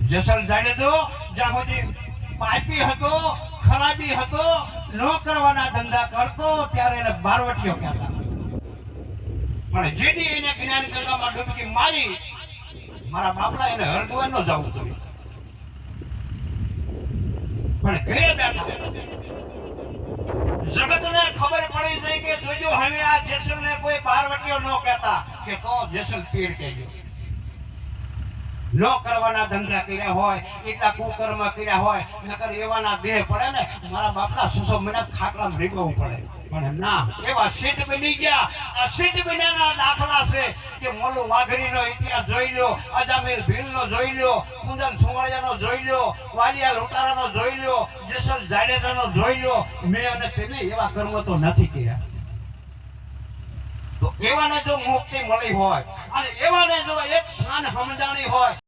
જેસલ જાડેજો જ્યાં સુધી પાપી હતો, ખરાબી હતો, ન કરવાના ધંધા કરતો ત્યારે એને બારવટીયો કહેતા. પણ જેથી એને જ્ઞાન ગંગામાં ડૂબકી મારી, મારા બાપલા એને હરદુઆ ન જવું પડ્યું. પણ ઘરે બેઠા જગતને ખબર પડી જાય કે જોજો હવે આ જેસલને કોઈ બારવટીયો ન કહેતા, કે તો જેસલ પીર કહેજો. ન કરવાના ધંધા કર્યા હોય, એટલા કુકર્મ કર્યા હોય, નકર એવાના દેહ પડે ને મારા બાપલા 600 મહિના ખાટલામાં રીંગવું પડે. પણ ના, એવા સિદ્ધ બની ગયા. આ સિદ્ધ બન્યાના દાખલા છે કે મોલુ વાઘરીનો ઇતિહાસ જોઈ લો, અજામીર ભીલનો જોઈ લો, કુંદન સુવાળિયાનો જોઈ લો, વાલિયા લોટારાનો જોઈ લો, જેસલ જાડેજાનો જોઈ લો. મેં અને તેને એવા કર્મ તો નથી કર્યા. તો એવાને જો મુક્તિ મળી હોય અને એવાને જો એક શાન સમજાણી હોય